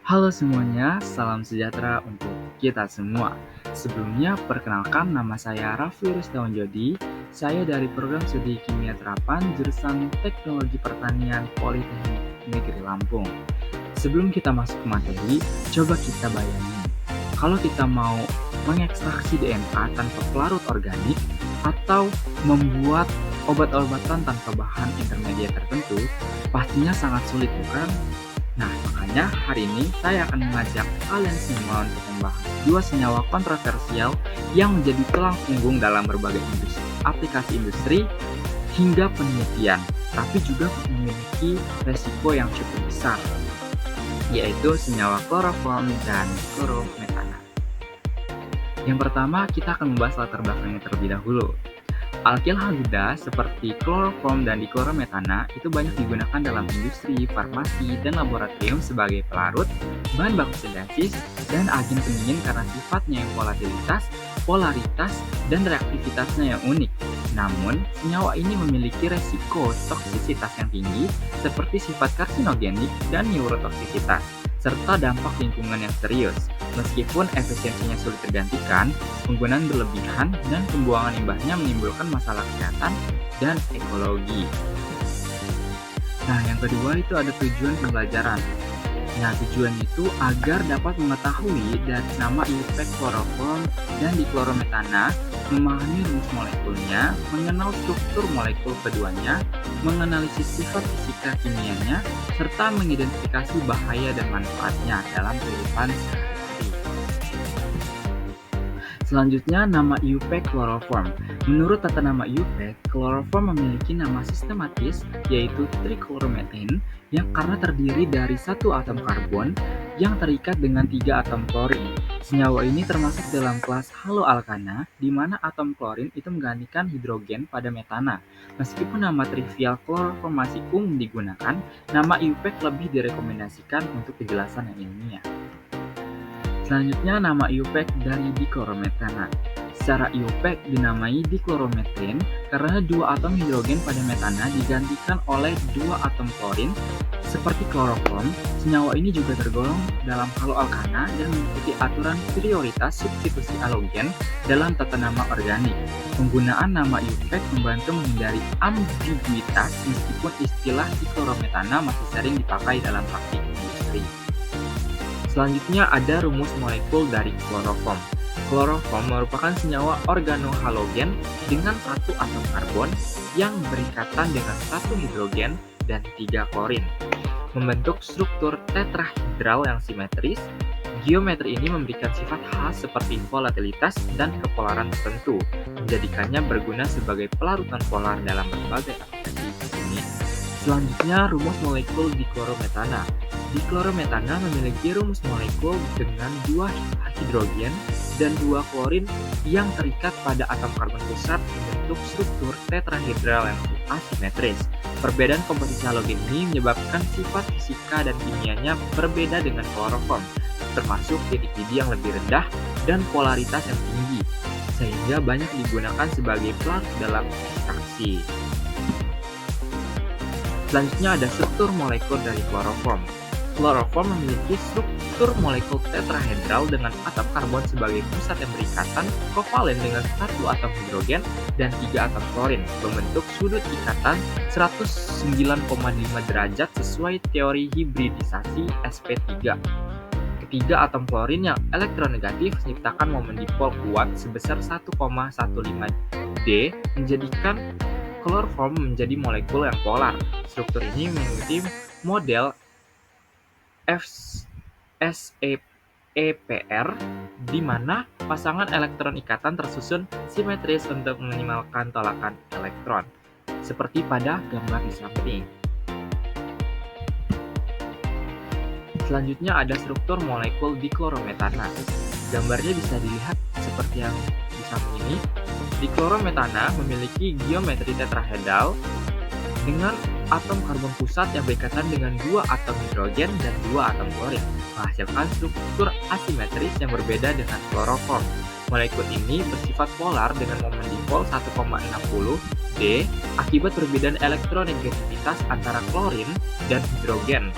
Halo semuanya, salam sejahtera untuk kita semua. Sebelumnya, perkenalkan nama saya Raffi Rustawan Jodi. Saya dari program studi Kimia Terapan jurusan Teknologi Pertanian Politeknik Negeri Lampung. Sebelum kita masuk ke materi, coba kita bayangin. Kalau kita mau mengekstraksi DNA tanpa pelarut organik atau membuat obat-obatan tanpa bahan intermediat tertentu, pastinya sangat sulit, bukan? Nah, makanya hari ini saya akan mengajak kalian semua untuk membahas dua senyawa kontroversial yang menjadi tulang punggung dalam berbagai aplikasi industri hingga penelitian, tapi juga memiliki resiko yang cukup besar, yaitu senyawa kloroform dan klorometana. Yang pertama, kita akan membahas latar belakangnya terlebih dahulu. Alkilhalida seperti kloroform dan diklorometana itu banyak digunakan dalam industri, farmasi, dan laboratorium sebagai pelarut, bahan baku sintesis, dan agen pendingin karena sifatnya yang volatilitas, polaritas, dan reaktivitasnya yang unik. Namun, senyawa ini memiliki resiko toksisitas yang tinggi seperti sifat karsinogenik dan neurotoksisitas, serta dampak lingkungan yang serius. Meskipun efisiensinya sulit tergantikan, penggunaan berlebihan dan pembuangan limbahnya menimbulkan masalah kesehatan dan ekologi. Nah, yang kedua itu ada tujuan pembelajaran. Nah, tujuan itu agar dapat mengetahui dari nama IUPAC kloroform dan diklorometana, memahami rumus molekulnya, mengenal struktur molekul keduanya, menganalisis sifat fisika kimianya, serta mengidentifikasi bahaya dan manfaatnya dalam kehidupan sehari-hari. Selanjutnya, nama IUPAC kloroform. Menurut tata nama IUPAC, kloroform memiliki nama sistematis yaitu trichloromethane yang karena terdiri dari satu atom karbon yang terikat dengan 3 atom klorin. Senyawa ini termasuk dalam kelas haloalkana, di mana atom klorin itu menggantikan hidrogen pada metana. Meskipun nama trivial kloroform masih umum digunakan, nama IUPAC lebih direkomendasikan untuk kejelasan yang ilmiah. Selanjutnya, nama IUPAC dari diklorometana. Secara IUPAC dinamai dikloromethane karena 2 atom hidrogen pada metana digantikan oleh 2 atom klorin. Seperti kloroform, senyawa ini juga tergolong dalam haloalkana dan mengikuti aturan prioritas substitusi halogen dalam tata nama organik. Penggunaan nama IUPAC membantu menghindari ambiguitas meskipun istilah diklorometana masih sering dipakai dalam praktik industri. Selanjutnya ada rumus molekul dari kloroform. Kloroform merupakan senyawa organohalogen dengan 1 atom karbon yang berikatan dengan 1 hidrogen dan 3 klorin. Membentuk struktur tetrahedral yang simetris, geometri ini memberikan sifat khas seperti volatilitas dan kepolaran tertentu, menjadikannya berguna sebagai pelarutan polar dalam berbagai aplikasi kimia. Selanjutnya, rumus molekul diklorometana. Diklorometana memiliki rumus molekul dengan 2 hidrogen dan 2 klorin yang terikat pada atom karbon pusat membentuk struktur tetrahedral yang asimetris. Perbedaan komposisi halogen ini menyebabkan sifat fisika dan kimianya berbeda dengan kloroform, termasuk titik didih yang lebih rendah dan polaritas yang tinggi, sehingga banyak digunakan sebagai pelarut dalam ekstraksi. Selanjutnya ada struktur molekul dari kloroform. Kloroform memiliki struktur molekul tetrahedral dengan atom karbon sebagai pusat yang berikatan kovalen dengan 1 atom hidrogen dan 3 atom klorin, membentuk sudut ikatan 109,5 derajat sesuai teori hibridisasi sp3. Ketiga atom klorin yang elektronegatif menciptakan momen dipol kuat sebesar 1,15 D, menjadikan kloroform menjadi molekul yang polar. Struktur ini mengikuti model SEPR, di mana pasangan elektron ikatan tersusun simetris untuk meminimalkan tolakan elektron, seperti pada gambar di samping. Selanjutnya ada struktur molekul diklorometana. Gambarnya bisa dilihat seperti yang di samping ini. Diklorometana memiliki geometri tetrahedral dengan atom karbon pusat yang berikatan dengan 2 atom hidrogen dan 2 atom klorin, menghasilkan struktur asimetris yang berbeda dengan kloroform. Molekul ini bersifat polar dengan momen dipol 1,60 D akibat perbedaan elektronegativitas antara klorin dan hidrogen.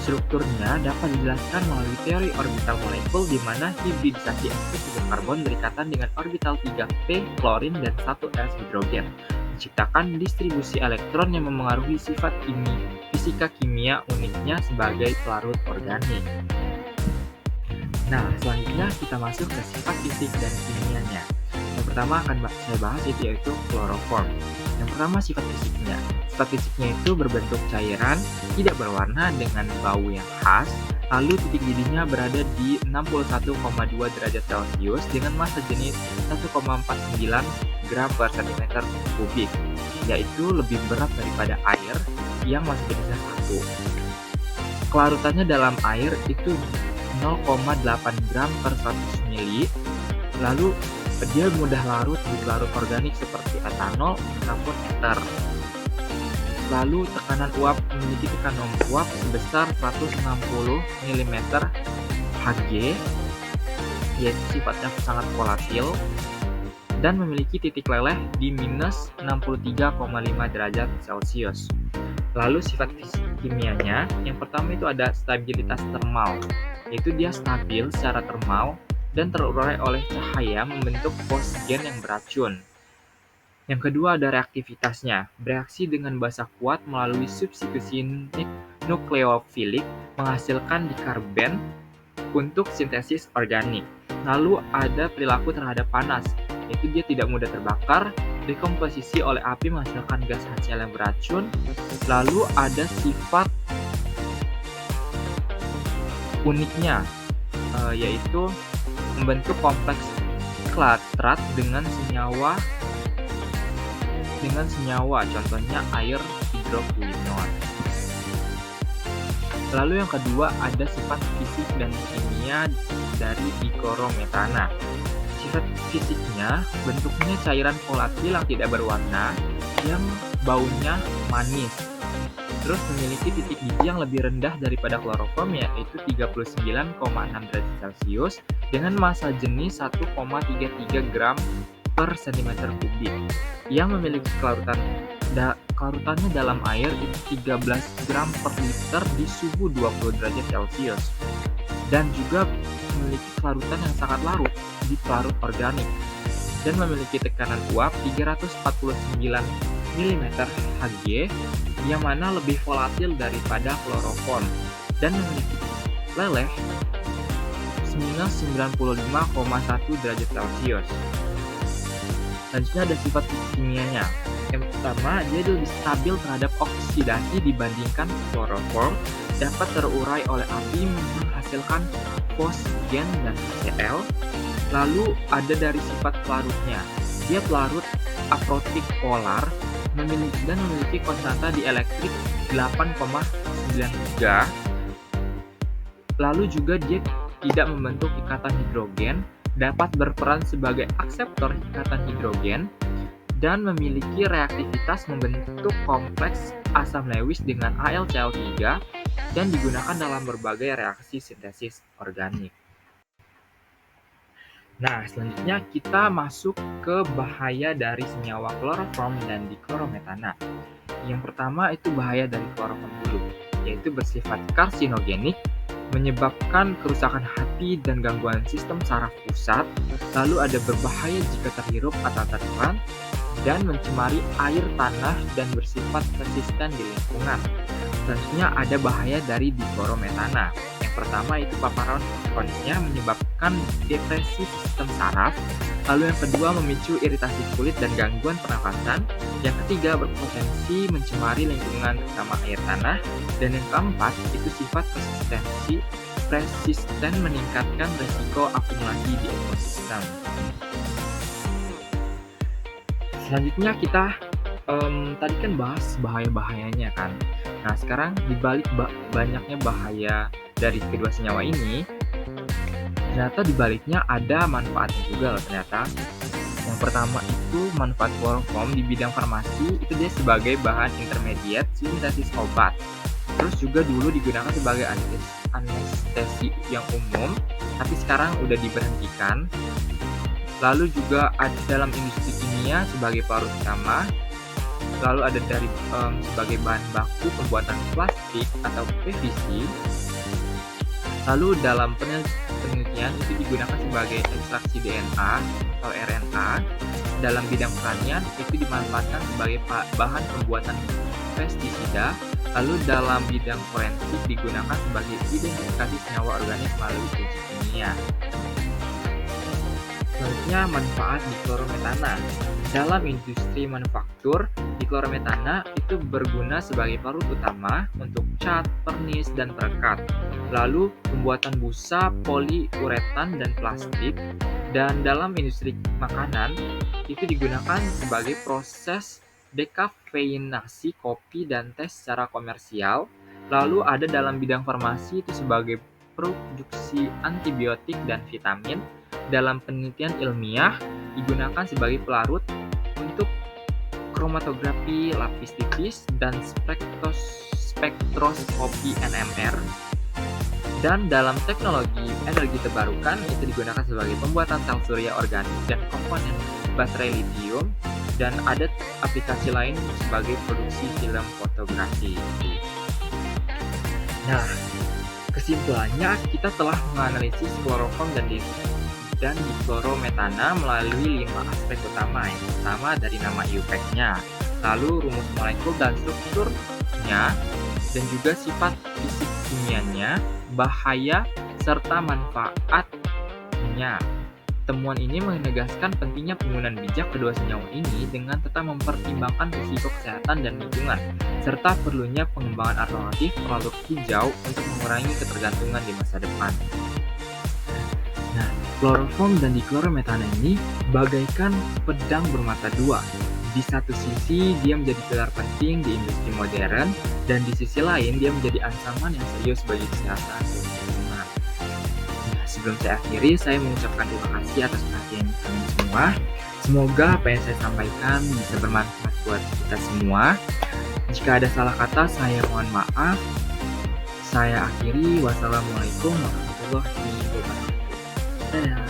Strukturnya dapat dijelaskan melalui teori orbital molekul di mana hibridisasi sp3 karbon berikatan dengan orbital 3p klorin dan 1s hidrogen, menciptakan distribusi elektron yang memengaruhi sifat fisika kimia uniknya sebagai pelarut organik. Nah, selanjutnya kita masuk ke sifat fisik dan kimianya. Yang pertama akan saya bahas yaitu kloroform. Yang pertama sifat fisiknya. Sifat fisiknya itu berbentuk cairan, tidak berwarna dengan bau yang khas, lalu titik didihnya berada di 61,2 derajat Celcius dengan massa jenis 1,49 gram per cm kubik, yaitu lebih berat daripada air yang massa jenisnya 1. Kelarutannya dalam air itu 0,8 gram per 100 ml, lalu dia mudah larut di pelarut organik seperti etanol ataupun ether. Lalu tekanan uap memiliki tekanan uap sebesar 160 mm Hg, yaitu sifatnya sangat volatil, dan memiliki titik leleh di minus 63,5 derajat Celcius. Lalu sifat kimianya, yang pertama itu ada stabilitas termal, yaitu dia stabil secara termal dan terurai oleh cahaya membentuk fosgen yang beracun. Yang kedua ada reaktivitasnya, bereaksi dengan basa kuat melalui substitusi nukleofilik menghasilkan dikarben untuk sintesis organik. Lalu ada perilaku terhadap panas, yaitu dia tidak mudah terbakar, dekomposisi oleh api menghasilkan gas HCl yang beracun. Lalu ada sifat uniknya, yaitu membentuk kompleks klatrat dengan senyawa, contohnya air hidroquinone. Lalu yang kedua ada sifat fisik dan kimia dari dichlorometana. Sifat fisiknya, bentuknya cairan volatil yang tidak berwarna, yang baunya manis. Terus memiliki titik didih yang lebih rendah daripada kloroform, yaitu 39,6 derajat Celcius dengan massa jenis 1,33 gram per cm kubik, yang memiliki kelarutannya dalam air itu 13 gram per liter di suhu 20 derajat Celcius, dan juga memiliki kelarutan yang sangat larut di pelarut organik, dan memiliki tekanan uap 349 mm Hg, yang mana lebih volatil daripada kloroform, dan memiliki leleh minus 95,1 derajat Celcius. Selanjutnya ada sifat kimianya. Yang pertama, dia lebih stabil terhadap oksidasi dibandingkan kloroform, dapat terurai oleh api menghasilkan fosgen dan HCl. Lalu ada dari sifat pelarutnya. Dia pelarut aprotik polar dan memiliki konstanta dielektrik 8,93. Lalu juga dia tidak membentuk ikatan hidrogen, dapat berperan sebagai akseptor ikatan hidrogen, dan memiliki reaktivitas membentuk kompleks asam Lewis dengan AlCl3 dan digunakan dalam berbagai reaksi sintesis organik. Nah, selanjutnya kita masuk ke bahaya dari senyawa kloroform dan dichlorometana. Yang pertama itu bahaya dari kloroform dulu, yaitu bersifat karsinogenik, menyebabkan kerusakan hati dan gangguan sistem saraf pusat. Lalu ada berbahaya jika terhirup atau tertelan, dan mencemari air tanah dan bersifat resisten di lingkungan. Selanjutnya ada bahaya dari dichlorometana. Yang pertama itu paparan kronisnya menyebabkan depresi sistem saraf. Lalu yang kedua memicu iritasi kulit dan gangguan pernafasan. Yang ketiga berpotensi mencemari lingkungan terutama air tanah. Dan yang keempat itu sifat persisten meningkatkan resiko akumulasi di ekosistem. Selanjutnya kita tadi kan bahas bahaya-bahayanya kan. Nah sekarang dibalik banyaknya bahaya dari kedua senyawa ini, ternyata dibaliknya ada manfaatnya juga loh ternyata. Yang pertama itu manfaat kloroform di bidang farmasi, itu dia sebagai bahan intermediate sintesis obat. Terus juga dulu digunakan sebagai anestesi yang umum, tapi sekarang udah diberhentikan. Lalu juga ada dalam industri kimia sebagai pelarut utama. Lalu ada dari sebagai bahan baku pembuatan plastik atau PVC. Lalu dalam penelitian itu digunakan sebagai ekstraksi DNA atau RNA. Dalam bidang pertanian itu dimanfaatkan sebagai bahan pembuatan pestisida. Lalu dalam bidang forensik digunakan sebagai identifikasi senyawa organik melalui uji kimia. Selanjutnya, manfaat diklorometana. Dalam industri manufaktur, diklorometana itu berguna sebagai parut utama untuk cat, pernis, dan perekat. Lalu, pembuatan busa, poliuretan, dan plastik. Dan dalam industri makanan, itu digunakan sebagai proses dekafeinasi kopi dan teh secara komersial. Lalu ada dalam bidang farmasi itu sebagai produksi antibiotik dan vitamin. Dalam penelitian ilmiah digunakan sebagai pelarut untuk kromatografi lapis tipis dan spektroskopi NMR. Dan dalam teknologi energi terbarukan itu digunakan sebagai pembuatan sel surya organik dan komponen baterai lithium, dan ada aplikasi lain sebagai produksi film fotografi. Nah, kesimpulannya kita telah menganalisis kloroform dan diklorometana melalui 5 aspek utama. Yang pertama dari nama IUPAC-nya, lalu rumus molekul dan strukturnya, dan juga sifat fisik kimianya, bahaya, serta manfaatnya. Temuan ini menegaskan pentingnya penggunaan bijak kedua senyawa ini dengan tetap mempertimbangkan risiko kesehatan dan lingkungan, serta perlunya pengembangan alternatif produk hijau untuk mengurangi ketergantungan di masa depan. Nah, kloroform dan diklorometana ini bagaikan pedang bermata dua. Di satu sisi, dia menjadi pilar penting di industri modern, dan di sisi lain, dia menjadi ancaman yang serius bagi kesehatan dan lingkungan. Nah, sebelum saya akhiri, saya mengucapkan terima kasih atas perhatian kalian semua. Semoga apa yang saya sampaikan bisa bermanfaat buat kita semua. Jika ada salah kata, saya mohon maaf. Saya akhiri. Wassalamualaikum warahmatullahi wabarakatuh. Dadah.